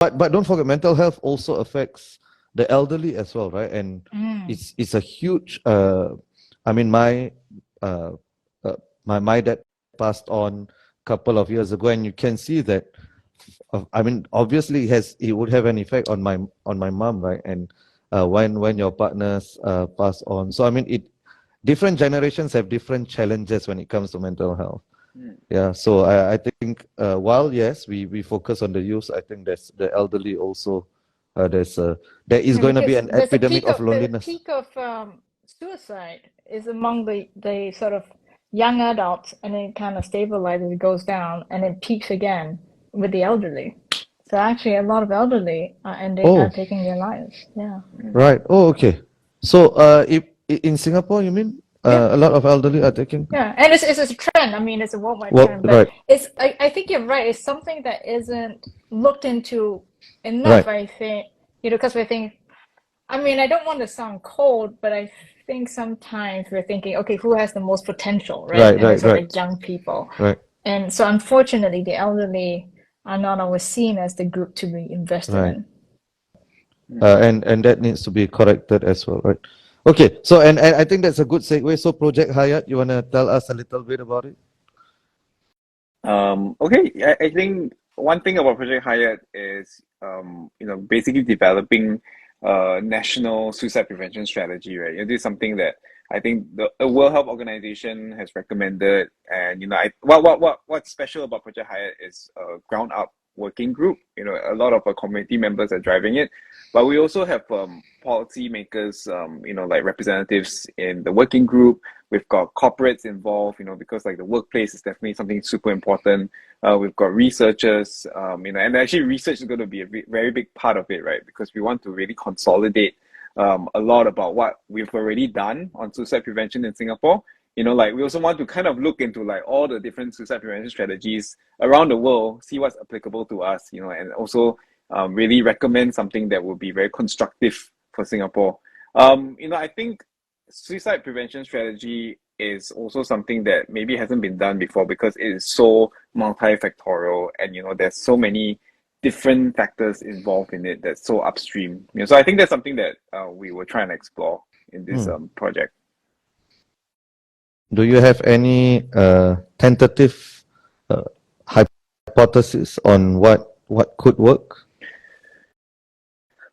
but don't forget, mental health also affects the elderly as well, right? And it's a huge. I mean, uh, my dad passed on a couple of years ago, and you can see that. I mean, obviously, it would have an effect on my mom, right? And when your partners pass on, so I mean, different generations have different challenges when it comes to mental health. Yeah, so I think while yes, we focus on the youth, I think there's the elderly also. There is going to be Because an epidemic of the loneliness. peak of suicide is among the sort of young adults, and then it kind of stabilizes, it goes down, and it peaks again with the elderly. So actually, a lot of elderly are Oh, taking their lives. Yeah. right. Oh, okay. So if in Singapore, you mean Yeah. a lot of elderly are taking? Yeah, and it's a trend. I mean, it's a worldwide Well, trend, but right, I think you're right. It's something that isn't looked into enough, right, I think, because we think, I mean, I don't want to sound cold, but I think sometimes we're thinking, okay, who has the most potential, right? right, And right, it's like right, the young people. right, And so unfortunately, the elderly are not always seen as the group to be invested right. in. And that needs to be corrected as well, right? Okay, so and I think that's a good segue. So Project Hayat, you wanna tell us a little bit about it? Okay, I think one thing about Project Hyatt is, basically developing a national suicide prevention strategy, right? This is something that I think the World Health Organization has recommended, and what's special about Project Hyatt is a ground up working group. A lot of our community members are driving it, but we also have policy makers, like representatives in the working group. We've got corporates involved, because like the workplace is definitely something super important. We've got researchers, and actually research is going to be a very big part of it, right? Because we want to really consolidate a lot about what we've already done on suicide prevention in Singapore. Like we also want to kind of look into like all the different suicide prevention strategies around the world, see what's applicable to us, and also really recommend something that will be very constructive for Singapore. I think suicide prevention strategy is also something that maybe hasn't been done before because it is so multifactorial, and there's so many different factors involved in it that's so upstream. So I think that's something that we will try and explore in this project. Do you have any tentative uh, hypothesis on what could work?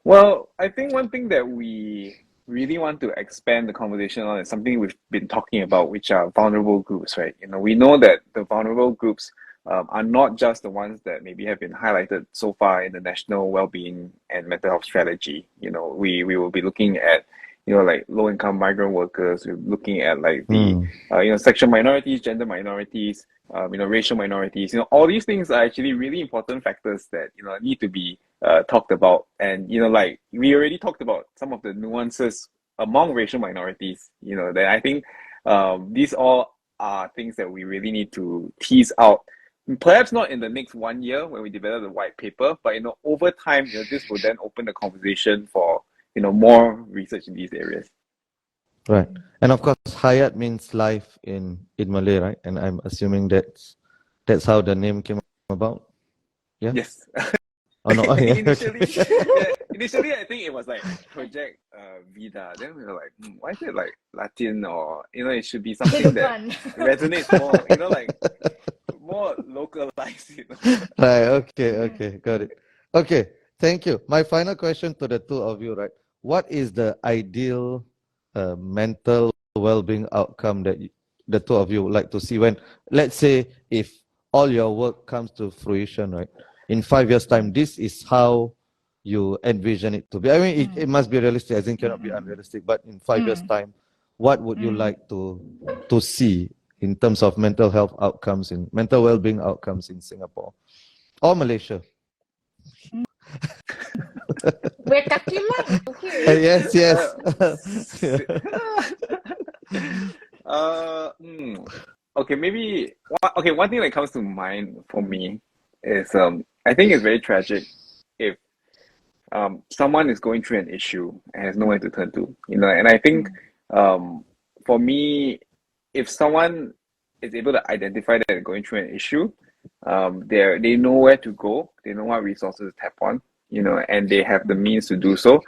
Well, I think one thing that we really want to expand the conversation on is something we've been talking about, which are vulnerable groups, right? We know that the vulnerable groups are not just the ones that maybe have been highlighted so far in the National Wellbeing and Mental Health Strategy. We will be looking at, like low-income migrant workers. We're looking at like the, sexual minorities, gender minorities, racial minorities. All these things are actually really important factors that, need to be talked about. And, like we already talked about some of the nuances among racial minorities, that I think these all are things that we really need to tease out. Perhaps not in the next 1 year when we develop the white paper, but over time, this will then open the conversation for more research in these areas. Right. And of course, Hayat means life in Malay, right? And I'm assuming that's how the name came about. Yeah. Yes. Oh no. I think Yeah. initially I think it was like Project Vida. Then we were like, why is it like Latin, or it should be something that resonates more, like more localized. Right. Okay. Got it. Okay. Thank you. My final question to the two of you, right? What is the ideal mental well-being outcome that the two of you would like to see when, let's say, if all your work comes to fruition, right? In 5 years' time, this is how you envision it to be. I mean, it must be realistic, as in cannot be unrealistic, but in 5 years' time, what would you like to see in terms of mental health outcomes, in mental well-being outcomes in Singapore or Malaysia? We're kaki lang here. Yes. Okay, maybe one thing that comes to mind for me is I think it's very tragic if someone is going through an issue and has nowhere to turn to, and I think for me, if someone is able to identify that they're going through an issue, they know where to go, they know what resources to tap on. and they have the means to do so,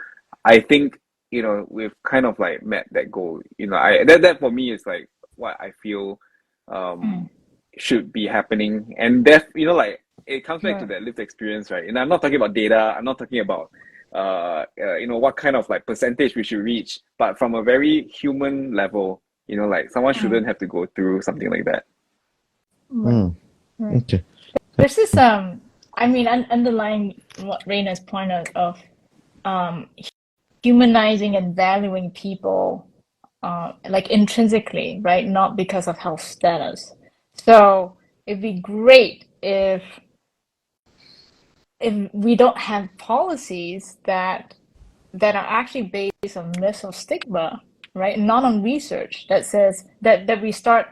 I think, we've kind of like met that goal. That for me is like what I feel should be happening. And like it comes back to that lived experience, right? And I'm not talking about data, I'm not talking about what kind of like percentage we should reach, but from a very human level, like someone shouldn't have to go through something like that. Right. Okay. There's this underlying what Rayner's point of humanizing and valuing people like intrinsically, right? Not because of health status. So it'd be great if we don't have policies that are actually based on myths or stigma, right? Not on research that says that we start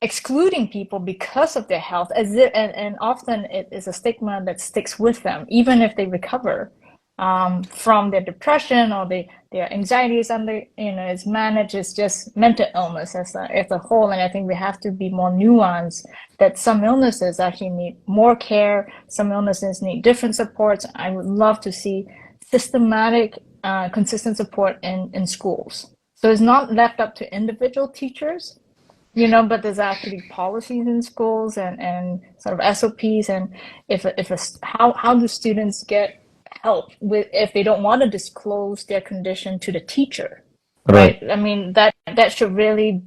excluding people because of their health, as if, and often it is a stigma that sticks with them, even if they recover from their depression or their anxiety is is managed. It's just mental illness as a whole. And I think we have to be more nuanced, that some illnesses actually need more care, some illnesses need different supports. I would love to see systematic, consistent support in schools. So it's not left up to individual teachers, but there's actually policies in schools and sort of SOPs, and how do students get help with if they don't want to disclose their condition to the teacher, right? I mean that should really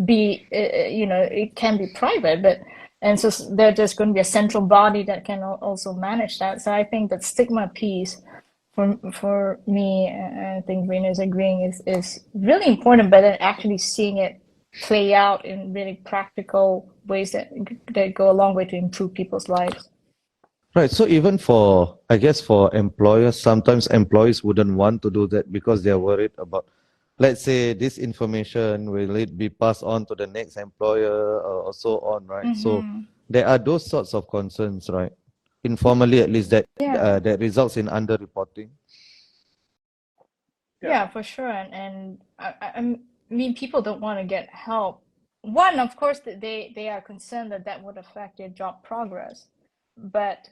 be it can be private, but and so there's just going to be a central body that can also manage that. So I think that stigma piece for me, and I think Rayner is agreeing, is really important, but then actually seeing it play out in really practical ways that go a long way to improve people's lives. Right. So even I guess for employers, sometimes employees wouldn't want to do that because they're worried about, let's say, this information, will it be passed on to the next employer or so on, right? So there are those sorts of concerns, right? Informally, at least, that results in underreporting. Yeah, for sure. And I mean, people don't want to get help. One, of course, that they are concerned that would affect their job progress. But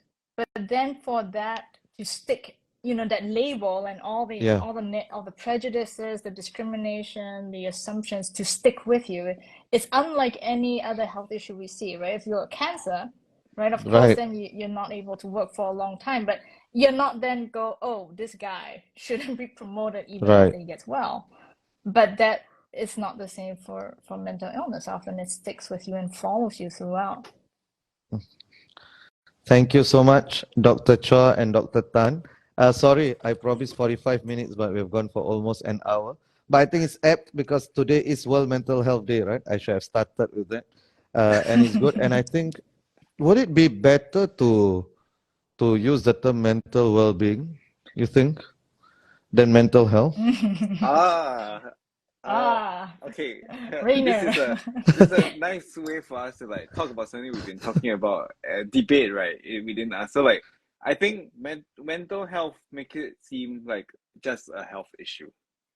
then for that to stick, that label and all the prejudices, the discrimination, the assumptions to stick with you, it's unlike any other health issue we see, right? If you're cancer, right, of course, then you're not able to work for a long time, but you're not then go, oh, this guy shouldn't be promoted even after he gets well. But that is not the same for mental illness. Often it sticks with you and follows you throughout. Thank you so much, Dr. Chua and Dr. Tan. Sorry, I promised 45 minutes, but we've gone for almost an hour. But I think it's apt because today is World Mental Health Day, right? I should have started with that. And it's good. And I think, would it be better to use the term mental well-being, you think, than mental health? Okay. Rayner. This is a nice way for us to like talk about something we've been talking about, debate, right? Within us. So like, I think mental health make it seem like just a health issue,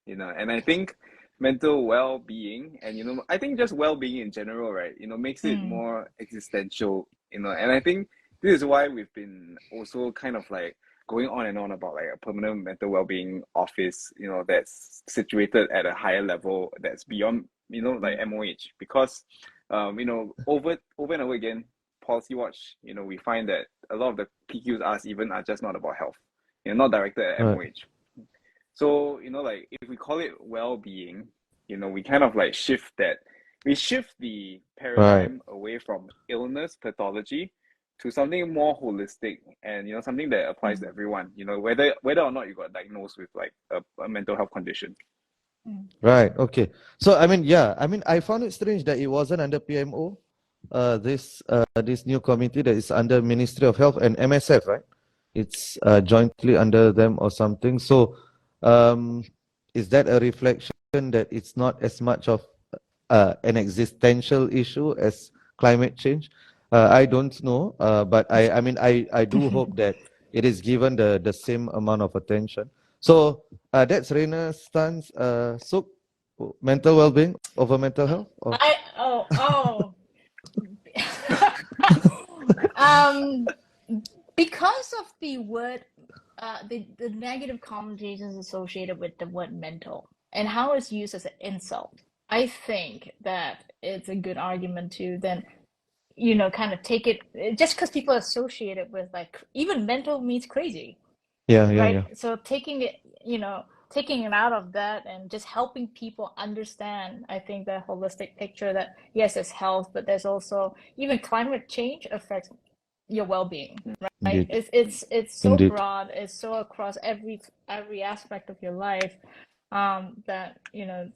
and I think mental well-being and I think just well-being in general, right? Makes it more existential, and I think this is why we've been also kind of like going on and on about like a permanent mental well-being office, that's situated at a higher level, that's beyond, like MOH, because, over and over again, Policy Watch, we find that a lot of the PQs asked even are just not about health, not directed at MOH. So, like if we call it well-being, we kind of like shift the paradigm away from illness pathology to something more holistic and something that applies to everyone, whether or not you got diagnosed with like a mental health condition. Right. Okay. So I found it strange that it wasn't under PMO, this new committee that is under Ministry of Health and MSF, right? It's jointly under them or something. So is that a reflection that it's not as much of an existential issue as climate change? I don't know, but I do hope that it is given the same amount of attention. So that's Rayner's stance. Sook, mental well-being over mental health? Or? Because of the word the negative connotations associated with the word mental and how it's used as an insult. I think that it's a good argument to then, kind of take it just because people associate it with like even mental means crazy, Yeah, yeah, right? yeah. So taking it out of that and just helping people understand, I think the holistic picture that yes, there's health, but there's also even climate change affects your well-being, right? Indeed. It's so Indeed. broad, it's so across every aspect of your life, that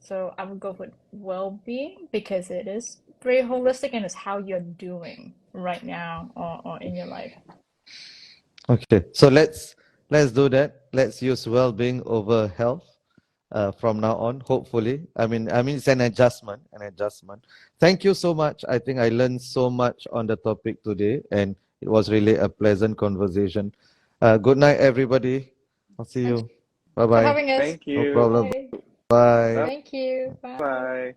so I would go with well-being because it is very holistic and it's how you're doing right now or in your life. Okay, so let's do that. Let's use well-being over health from now on. Hopefully, I mean, it's an adjustment. An adjustment. Thank you so much. I think I learned so much on the topic today, and it was really a pleasant conversation. Good night, everybody. I'll see Thanks you. Bye for bye. having us. Thank No you. problem. Bye. Bye. Thank you. Bye. Bye.